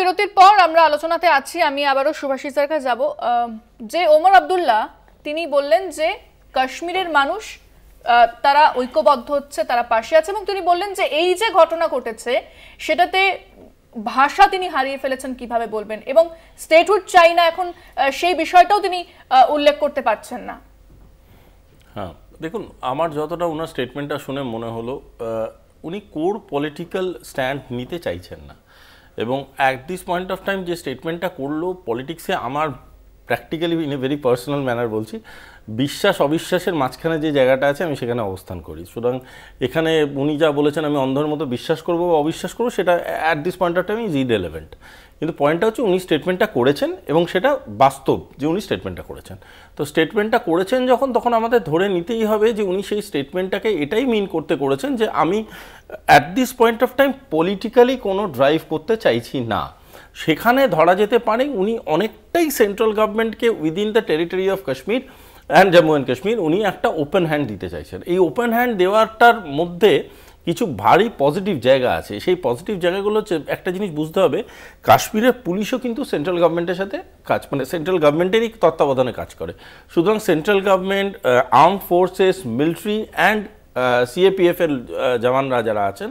বিরতির পর আমরা আলোচনাতে আছি। আমি আবারও শুভাশিস স্যার কাছে যাব। যে ওমর আব্দুল্লাহ তিনি বললেন যে কাশ্মীরের মানুষ তারা ঐক্যবদ্ধ হচ্ছে, তারা পাশে আছে, এবং তিনি বললেন যে এই যে ঘটনা ঘটেছে সেটাতে ভাষা তিনি হারিয়ে ফেলেছেন, কিভাবে বলবেন, এবং স্টেটহুড চাই না এখন সেই বিষয়টাও তিনি উল্লেখ করতে পারছেন না। হ্যাঁ, দেখুন, আমার যতটা ওনার স্টেটমেন্টটা শুনে মনে হলো উনি কোর পলিটিক্যাল স্ট্যান্ড নিতে চাইছেন না, এবং at this point of time যে স্টেটমেন্টটা করলো পলিটিক্সে, আমার practically in a very personal manner বলছি, বিশ্বাস অবিশ্বাসের মাঝখানে যে জায়গাটা আছে আমি সেখানে অবস্থান করি। সুতরাং এখানে উনি যা বলেছেন আমি অন্ধের মতো বিশ্বাস করবো বা অবিশ্বাস করবো সেটা at this point of time is irrelevant. কিন্তু পয়েন্টটা হচ্ছে উনি স্টেটমেন্টটা করেছেন এবং সেটা বাস্তব যে উনি স্টেটমেন্টটা করেছেন। তো স্টেটমেন্টটা করেছেন যখন, তখন আমাদের ধরে নিতেই হবে যে উনি সেই স্টেটমেন্টটাকে এটাই মিন করতে করেছেন যে আমি at this point of time politically কোনো ড্রাইভ করতে চাইছি না। সেখানে ধরা যেতে পারে উনি অনেকটাই সেন্ট্রাল গভর্নমেন্টকে within the territory of Kashmir and Jammu and Kashmir উনি একটা ওপেন হ্যান্ড দিতে চাইছেন। এই ওপেন হ্যান্ড দেওয়াটার মধ্যে কিছু ভারী পজিটিভ জায়গা আছে। সেই পজিটিভ জায়গাগুলো হচ্ছে, একটা জিনিস বুঝতে হবে, কাশ্মীরের পুলিশও কিন্তু সেন্ট্রাল গভর্নমেন্টের সাথে কাজ, মানে সেন্ট্রাল গভর্নমেন্টেরই তত্ত্বাবধানে কাজ করে। সুতরাং central government, armed forces, military and সিএপিএফের জওয়ানরা যারা আছেন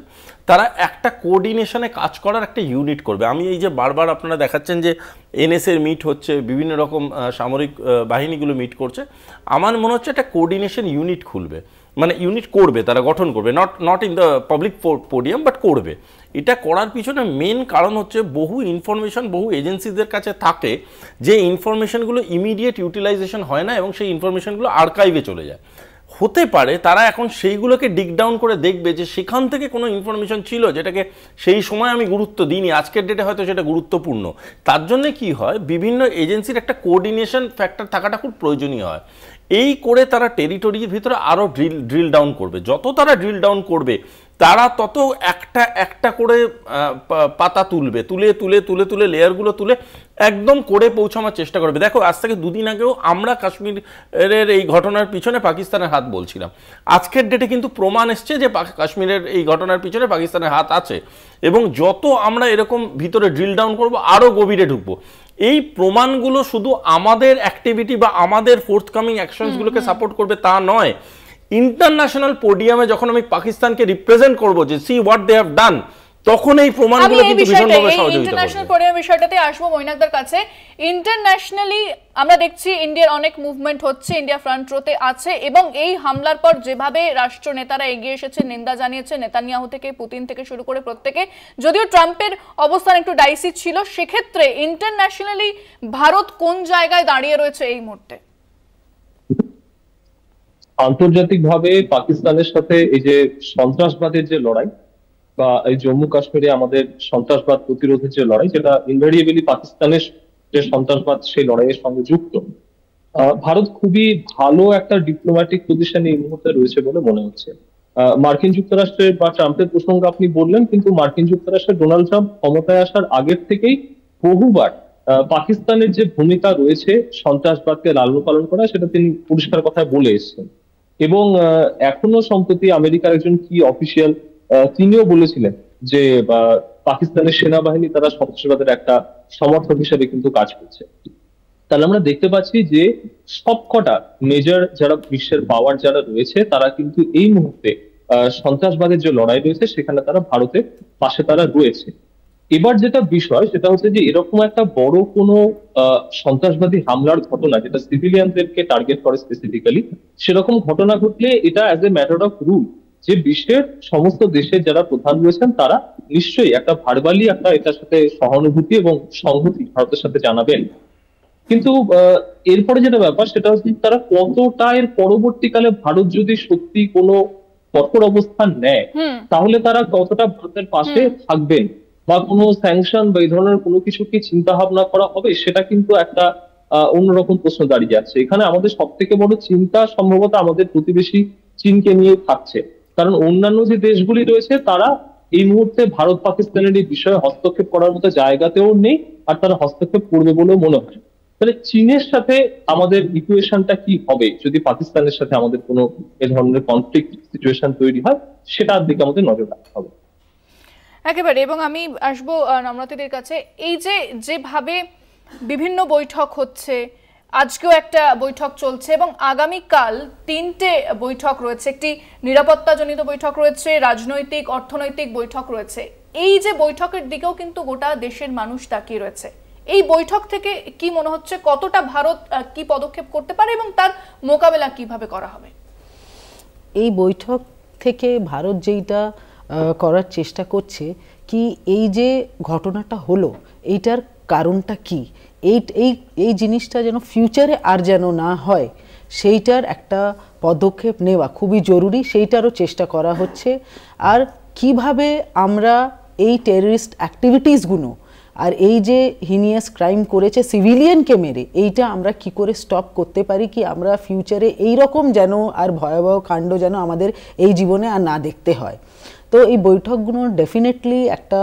তারা একটা কোঅর্ডিনেশনে কাজ করার একটা ইউনিট করবে। আমি এই যে বারবার আপনারা দেখাচ্ছেন যে এনএসএর মিট হচ্ছে, বিভিন্ন রকম সামরিক বাহিনীগুলো মিট করছে, আমার মনে হচ্ছে একটা কোঅর্ডিনেশন ইউনিট খুলবে, মানে ইউনিট করবে, তারা গঠন করবে, not in the public podium but করবে। এটা করার পিছনে মেন কারণ হচ্ছে বহু ইনফরমেশন বহু এজেন্সিদের কাছে থাকে, যে ইনফরমেশনগুলো ইমিডিয়েট ইউটিলাইজেশন হয় না এবং সেই ইনফরমেশনগুলো আর্কাইভে চলে যায়। হতে পারে তারা এখন সেইগুলোকে ডিগ ডাউন করে দেখবে যে সেখান থেকে কোনো ইনফরমেশন ছিল যেটাকে সেই সময় আমি গুরুত্ব দিইনি, আজকের ডেটে হয়তো সেটা গুরুত্বপূর্ণ। তার জন্যে কি হয়, বিভিন্ন এজেন্সির একটা কোঅর্ডিনেশন ফ্যাক্টর থাকাটা খুব প্রয়োজনীয় হয়। এই করে তারা টেরিটরির ভিতরে আরও ড্রিল ডাউন করবে। যত তারা ড্রিল ডাউন করবে তারা তত একটা একটা করে পাতা তুলবে, তুলে তুলে তুলে তুলে লেয়ারগুলো তুলে একদম করে পৌঁছানোর চেষ্টা করবে। দেখো, আজ থেকে দুদিন আগেও আমরা কাশ্মীরের এই ঘটনার পিছনে পাকিস্তানের হাত বলছিলাম। আজকের ডেটে কিন্তু প্রমাণ এসছে যে কাশ্মীরের এই ঘটনার পিছনে পাকিস্তানের হাত আছে, এবং যত আমরা এরকম ভিতরে ড্রিল ডাউন করবো আরও গভীরে ঢুকবো। এই প্রমাণগুলো শুধু আমাদের অ্যাক্টিভিটি বা আমাদের ফোর্থকামিং অ্যাকশনসগুলোকে সাপোর্ট করবে তা নয়, ইন্টারন্যাশনাল পোডিয়ামে যখন আমি পাকিস্তানকে রিপ্রেজেন্ট করব যে see what they have done, তখন এই প্রমাণগুলো কিন্তু ভীষণভাবে সহযোগিতা করবে। ইন্টারন্যাশনাল পোডিয়াম বিষয়টাতে আসবো মৈনাকদার কাছে। ইন্টারন্যাশনালি আমরা দেখছি ইন্ডিয়ার অনেক মুভমেন্ট হচ্ছে, ইন্ডিয়া ফ্রন্ট রোতে আছে, এবং এই হামলার পর যেভাবে রাষ্ট্র নেতারা এগিয়ে এসেছে, নিন্দা জানিয়েছে, নেতানিয়াহু থেকে পুতিন থেকে শুরু করে প্রত্যেকে, যদিও ট্রাম্পের অবস্থান একটু ডাইসি ছিল, সেক্ষেত্রে ইন্টারন্যাশনালি ভারত কোন জায়গায় দাঁড়িয়ে রয়েছে এই মুহূর্তে? আন্তর্জাতিকভাবে পাকিস্তানের সাথে এই যে সন্ত্রাসবাদের যে লড়াই বা এই জম্মু কাশ্মীরে আমাদের সন্ত্রাসবাদ প্রতিরোধের যে লড়াই, যেটা ইনভেরিয়েবলি পাকিস্তানের যে সন্ত্রাসবাদ সেই লড়াইয়ের সঙ্গে যুক্ত, ভারত খুবই ভালো একটা ডিপ্লোম্যাটিক পজিশনে এই মুহূর্তে রয়েছে বলে মনে হচ্ছে। মার্কিন যুক্তরাষ্ট্রের বা ট্রাম্পের প্রসঙ্গ আপনি বললেন, কিন্তু মার্কিন যুক্তরাষ্ট্রের ডোনাল্ড ট্রাম্প ক্ষমতায় আসার আগের থেকেই বহুবার পাকিস্তানের যে ভূমিকা রয়েছে সন্ত্রাসবাদকে লালন পালন করা, সেটা তিনি পরিষ্কার কথায় বলে এসেছেন। এবং এখনো সম্প্রতি আমেরিকার একজন কি অফিসিয়াল তিনিও বলেছিলেন যে পাকিস্তানের সেনাবাহিনী তারা সন্ত্রাসবাদের একটা সমর্থক হিসেবে কিন্তু কাজ করছে। তাহলে আমরা দেখতে পাচ্ছি যে সবকটা মেজর যারা বিশ্বের পাওয়ার যারা রয়েছে তারা কিন্তু এই মুহূর্তে সন্ত্রাসবাদের যে লড়াই রয়েছে সেখানে তারা ভারতের পাশে তারা রয়েছে। এবার যেটা বিষয় সেটা হচ্ছে যে এরকম একটা বড় কোনো সন্ত্রাসবাদী হামলার ঘটনা যেটা সিভিলিয়ানদেরকে টার্গেট করে স্পেসিফিক্যালি, সেরকম ঘটনা ঘটলে এটা as a matter of rule যে বিশ্বের সমস্ত দেশের যারা প্রধান রয়েছেন তারা নিশ্চয়ই একটা ভার্বালি একটা এটার সাথে সহানুভূতি এবং সংহতি ভারতের সাথে জানাবেন। কিন্তু এরপরে যেটা ব্যাপার সেটা হচ্ছে তারা কতটা এর পরবর্তীকালে ভারত যদি সত্যি কোনো কঠোর অবস্থান নেয় তাহলে তারা কতটা ভারতের পাশে থাকবেন, বা কোনো স্যাংশন বা এই ধরনের কোনো কিছু কি চিন্তা ভাবনা করা হবে, সেটা কিন্তু একটা অন্যরকম প্রশ্ন দাঁড়িয়ে যাচ্ছে। এখানে আমাদের সব থেকে বড় চিন্তা সম্ভবত আমাদের প্রতিবেশী চীনকে নিয়ে থাকছে, কারণ অন্যান্য যে দেশগুলি রয়েছে তারা এই মুহূর্তে ভারত পাকিস্তানের এই বিষয়ে হস্তক্ষেপ করার মতো জায়গাতেও নেই, আর তারা হস্তক্ষেপ করবে বলেও মনে হয়। তাহলে চীনের সাথে আমাদের ইকুয়েশনটা কি হবে যদি পাকিস্তানের সাথে আমাদের কোনো এ ধরনের কনফ্লিক্ট সিচুয়েশন তৈরি হয়, সেটার দিকে আমাদের নজর রাখতে হবে। একেবারে। এবং আমি আসবো নম্রতাদের কাছে। এই যে যেভাবে বিভিন্ন বৈঠক হচ্ছে, আজকেও একটা বৈঠক চলছে এবং আগামীকাল 3টে বৈঠক রয়েছে, একটি নিরাপত্তাজনিত বৈঠক রয়েছে, রাজনৈতিক অর্থনৈতিক বৈঠক রয়েছে। এই যে বৈঠকের দিকেও কিন্তু গোটা দেশের মানুষ তাকিয়ে রয়েছে। এই বৈঠক থেকে কি মনে হচ্ছে কতটা ভারত কি পদক্ষেপ করতে পারে এবং তার মোকাবেলা কিভাবে করা হবে? এই বৈঠক থেকে ভারত যেইটা করার চেষ্টা করছে কি, এই যে ঘটনাটা হলো এইটার কারণটা কি, এই জিনিসটা যেন ফিউচারে আর যেন না হয় সেইটার একটা পদক্ষেপ নেওয়া খুবই জরুরি, সেইটারও চেষ্টা করা হচ্ছে। আর কিভাবে আমরা এই টেররিস্ট অ্যাক্টিভিটিসগুলো আর এই যে হিনিয়াস ক্রাইম করেছে সিভিলিয়ানকে মেরে, এইটা আমরা কি করে স্টপ করতে পারি, কি আমরা ফিউচারে এই রকম যেন আর ভয়াবহ কাণ্ড যেন আমাদের এই জীবনে আর না দেখতে হয়। তো এই বৈঠকগুলো ডেফিনেটলি একটা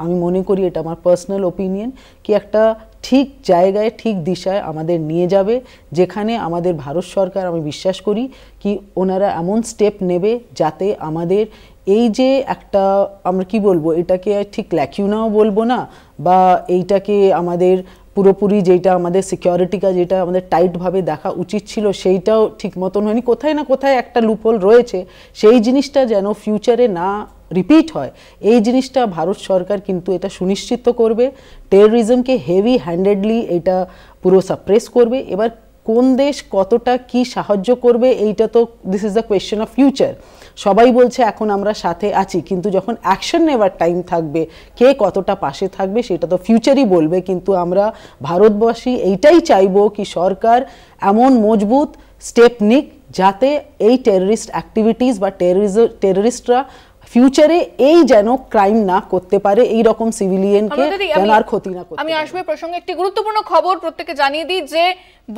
আমি মনে করি, এটা আমার পার্সোনাল ওপিনিয়ন, কি একটা ঠিক জায়গায় ঠিক দিশায় আমাদের নিয়ে যাবে, যেখানে আমাদের ভারত সরকার, আমি বিশ্বাস করি কি ওনারা এমন স্টেপ নেবে যাতে আমাদের এই যে একটা, আমরা কি বলবো, এটাকে ঠিক ল্যাকিউনাও বলবো না, বা এইটাকে আমাদের পুরোপুরি যেটা আমাদের সিকিউরিটিটা যেটা আমাদের টাইটভাবে দেখা উচিত ছিল সেইটাও ঠিক মতন হয়নি, কোথায় না কোথায় একটা লুপহোল রয়েছে, সেই জিনিসটা যেন ফিউচারে না রিপিট হয়, এই জিনিসটা ভারত সরকার কিন্তু এটা সুনিশ্চিত করবে। টেররিজমকে হেভি হ্যান্ডেডলি এটা পুরো সাপ্রেস করবে। এবার কোন দেশ কতটা কি সাহায্য করবে এইটা তো this is the question of future. সবাই বলছে এখন আমরা সাথে আছি, কিন্তু যখন অ্যাকশন নেওয়ার টাইম থাকবে কে কতটা পাশে থাকবে সেটা তো ফিউচারই বলবে। কিন্তু আমরা ভারতবাসী এইটাই চাইবো কি সরকার এমন মজবুত স্টেপ নিক যাতে এই টেররিস্ট অ্যাক্টিভিটিস বা টেররিস্টরা ফিউচারে এই যেন ক্রাইম না করতে পারে, এই রকম সিভিলিয়ানকে যেন আর ক্ষতি না করতে। আমি আসবে প্রসঙ্গে একটি গুরুত্বপূর্ণ খবর প্রত্যেককে জানিয়ে দিই যে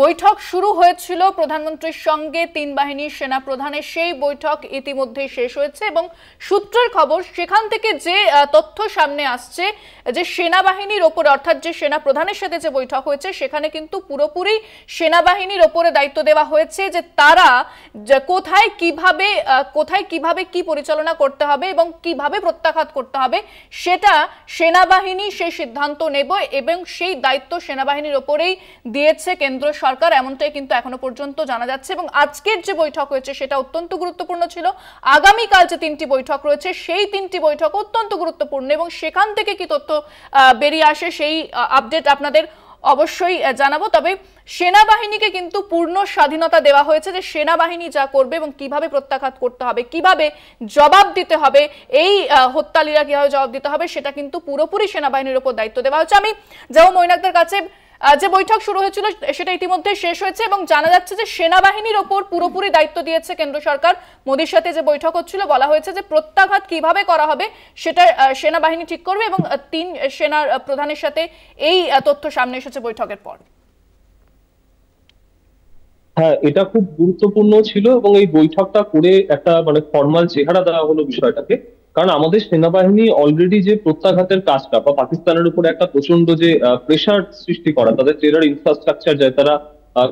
বৈঠক শুরু হয়েছিল প্রধানমন্ত্রীর সঙ্গে 3 বাহিনীর সেনা প্রধানের, সেই বৈঠক ইতিমধ্যে শেষ হয়েছে এবং সূত্রের খবর সেখান থেকে যে তথ্য সামনে আসছে যে সেনাবাহিনীর ওপরে, অর্থাৎ যে সেনা প্রধানের সাথে যে বৈঠক হয়েছে সেখানে কিন্তু পুরোপুরি সেনাবাহিনীর ওপরে দায়িত্ব দেওয়া হয়েছে যে তারা কোথায় কিভাবে কি পরিচালনা করতে হবে এবং কিভাবে প্রত্যাঘাত করতে হবে সেটা সেনাবাহিনী সেই সিদ্ধান্ত নেবে এবং সেই দায়িত্ব সেনাবাহিনীর ওপরেই দিয়েছে কেন্দ্র সরকার, এমনটাই কিন্তু এখনো পর্যন্ত জানা যাচ্ছে। এবং আজকের যে বৈঠক হয়েছে সেটা অত্যন্ত গুরুত্বপূর্ণ ছিল। আগামীকাল যে 3টি বৈঠক রয়েছে সেই 3টি বৈঠক অত্যন্ত গুরুত্বপূর্ণ এবং সেখান থেকে কি তথ্য বেরিয়ে আসে সেই আপডেট আপনাদের অবশ্যই জানাবো। তবে সেনাবাহিনীকে কিন্তু পূর্ণ স্বাধীনতা দেওয়া হয়েছে যে সেনাবাহিনী যা করবে এবং কিভাবে প্রত্যাঘাত করতে হবে, কিভাবে জবাব দিতে হবে, এই হত্যালীরা কিভাবে জবাব দিতে হবে সেটা কিন্তু পুরোপুরি সেনাবাহিনীর উপর দায়িত্ব দেওয়া হচ্ছে। আমি যাও মৈনাকদের কাছে, যে বৈঠক শুরু হয়েছিল সেটা ইতিমধ্যে শেষ হয়েছে এবং জানা যাচ্ছে যে সেনাবাহিনীর ওপর পুরোপুরি দায়িত্ব দিয়েছে কেন্দ্র সরকার। মোদির সাথে যে বৈঠক হচ্ছিল বলা হয়েছে যে প্রত্যাঘাত কিভাবে করা হবে সেটা সেনাবাহিনী ঠিক করবে এবং 3 সেনার প্রধানের সাথে এই তথ্য সামনে এসেছে বৈঠকের পর। হ্যাঁ, এটা খুব গুরুত্বপূর্ণ ছিল এবং এই বৈঠকটা করে একটা মানে ফর্মাল চেহারা দেওয়া হলো বিষয়টাকে। কারণ আমাদের সেনাবাহিনী অলরেডি যে প্রত্যাঘাতের কাজটা বা পাকিস্তানের উপরে একটা প্রচন্ড যে প্রেশার সৃষ্টি করা, তাদের টেরর ইনফ্রাস্ট্রাকচার যায় তারা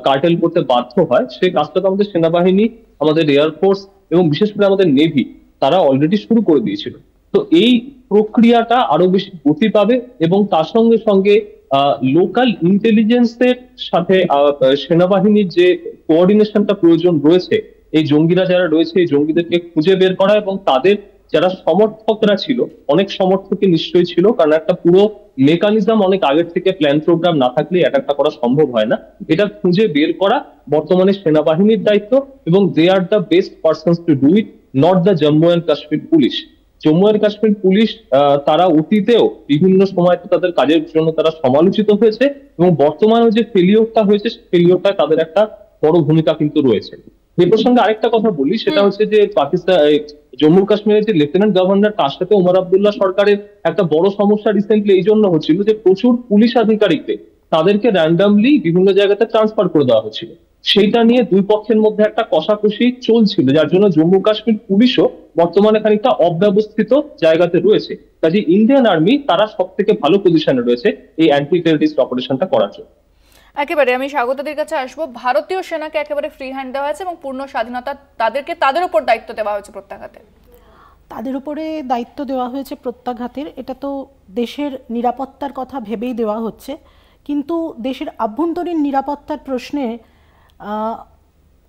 কার্টেল করতে বাধ্য হয়, সেই কাজটা তো আমাদের সেনাবাহিনী, আমাদের এয়ারফোর্স এবং বিশেষ করে আমাদের নেভি তারা অলরেডি শুরু করে দিয়েছিল। তো এই প্রক্রিয়াটা আরো বেশি গতি পাবে এবং তার সঙ্গে সঙ্গে লোকাল ইন্টেলিজেন্সের সাথে সেনাবাহিনীর যে কোঅর্ডিনেশনটা প্রয়োজন রয়েছে, এই জঙ্গিরা যারা রয়েছে এই জঙ্গিদেরকে খুঁজে বের করা এবং তাদের যারা সমর্থকরা ছিল, অনেক সমর্থকই নিশ্চয়ই ছিল, কারণ একটা পুরো মেকানিজম অনেক আগের থেকে প্ল্যান প্রোগ্রাম না থাকলে এটা করা সম্ভব হয় না। এটা খুঁজে বের করা বর্তমানে সেনাবাহিনীর দায়িত্ব এবং they are the best persons to do it, not the Jammu and Kashmir police. Jammu and Kashmir police তারা অতীতেও বিভিন্ন সময় তাদের কাজের জন্য তারা সমালোচিত হয়েছে এবং বর্তমানে যে ফেলিওরটা হয়েছে ফেলিওরটা তাদের একটা বড় ভূমিকা কিন্তু রয়েছে। এই প্রসঙ্গে আরেকটা কথা বলি, সেটা হচ্ছে যে পাকিস্তান জম্মু কাশ্মীরের যে লেফটেন্যান্ট গভর্নর তার সাথে ওমর আবদুল্লাহ সরকারের একটা বড় সমস্যা রিসেন্টলি এই জন্য হচ্ছিল যে প্রচুর পুলিশ আধিকারিকদের তাদেরকে র্যান্ডামলি বিভিন্ন জায়গাতে ট্রান্সফার করে দেওয়া হচ্ছিল। সেইটা নিয়ে দুই পক্ষের মধ্যে একটা কষাকষি চলছিল, যার জন্য জম্মু কাশ্মীর পুলিশও বর্তমানে খানিকটা অব্যবস্থিত জায়গাতে রয়েছে। কাজে ইন্ডিয়ান আর্মি তারা সব থেকে ভালো পজিশনে রয়েছে এই অ্যান্টি টেররিস্ট অপারেশনটা করার জন্য। একেবারে আমি স্বাগতদের কাছে আসবো। ভারতীয় সেনাকে একেবারে ফ্রি হ্যান্ড দেওয়া হয়েছে এবং পূর্ণ স্বাধীনতা তাদের উপর দায়িত্ব দেওয়া হয়েছে প্রত্যাঘাতে। তাদের উপরে দায়িত্ব দেওয়া হয়েছে প্রত্যাঘাতের, এটা তো দেশের নিরাপত্তার কথা ভেবেই দেওয়া হচ্ছে। কিন্তু দেশের আভ্যন্তরীণ নিরাপত্তার প্রশ্নে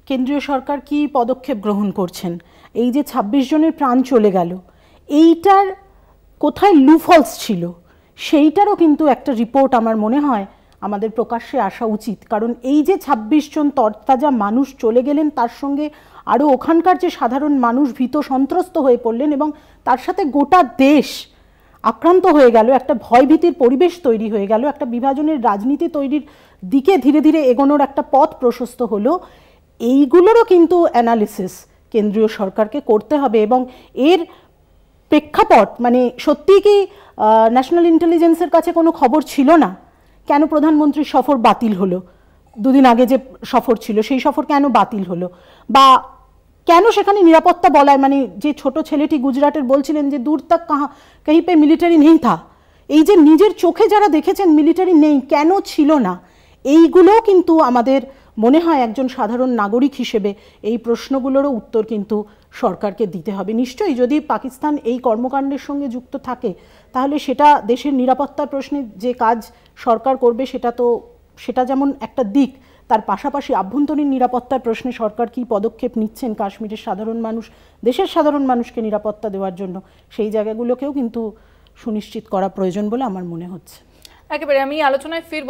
কেন্দ্রীয় সরকার কি পদক্ষেপ গ্রহণ করছেন? এই যে ২৬ জনের প্রাণ চলে গেল, এইটার কোথায় লুফলস ছিল সেইটারও কিন্তু একটা রিপোর্ট আমার মনে হয় আমাদের প্রকাশ্যে আসা উচিত। কারণ এই যে ২৬ জন তরতাজা মানুষ চলে গেলেন, তার সঙ্গে আরও ওখানকার যে সাধারণ মানুষ ভীত সন্ত্রস্ত হয়ে পড়লেন এবং তার সাথে গোটা দেশ আক্রান্ত হয়ে গেল, একটা ভয়ভীতির পরিবেশ তৈরি হয়ে গেল, একটা বিভাজনের রাজনীতি তৈরির দিকে ধীরে ধীরে এগোনোর একটা পথ প্রশস্ত হলো। এইগুলোরও কিন্তু অ্যানালিসিস কেন্দ্রীয় সরকারকে করতে হবে এবং এর প্রেক্ষাপট মানে সত্যিই কি ন্যাশনাল ইন্টেলিজেন্সের কাছে কোনো খবর ছিল না? কেন প্রধানমন্ত্রীর সফর বাতিল হলো? দুদিন আগে যে সফর ছিল সেই সফর কেন বাতিল হলো? বা কেন সেখানে নিরাপত্তা বলায়, মানে যে ছোট ছেলেটি গুজরাটের বলছিলেন যে দূর তক কাহি পে মিলিটারি নেই থা, এই যে নিজের চোখে যারা দেখেছেন মিলিটারি নেই, কেন ছিল না? এইগুলোও কিন্তু আমাদের মনে হয় একজন সাধারণ নাগরিক হিসেবে এই প্রশ্নগুলোরও উত্তর কিন্তু সরকারকে দিতে হবে। নিশ্চয়ই যদি পাকিস্তান এই কর্মকাণ্ডের সঙ্গে যুক্ত থাকে তাহলে সেটা দেশের নিরাপত্তার প্রশ্নে যে কাজ সরকার করবে সেটা যেমন একটা দিক, তার পাশাপাশি আভ্যন্তরীণ নিরাপত্তার প্রশ্নে সরকার কী পদক্ষেপ নিচ্ছেন কাশ্মীরের সাধারণ মানুষ, দেশের সাধারণ মানুষকে নিরাপত্তা দেওয়ার জন্য, সেই জায়গাগুলোকেও কিন্তু সুনিশ্চিত করা প্রয়োজন বলে আমার মনে হচ্ছে। একেবারে আমি আলোচনায় ফিরব।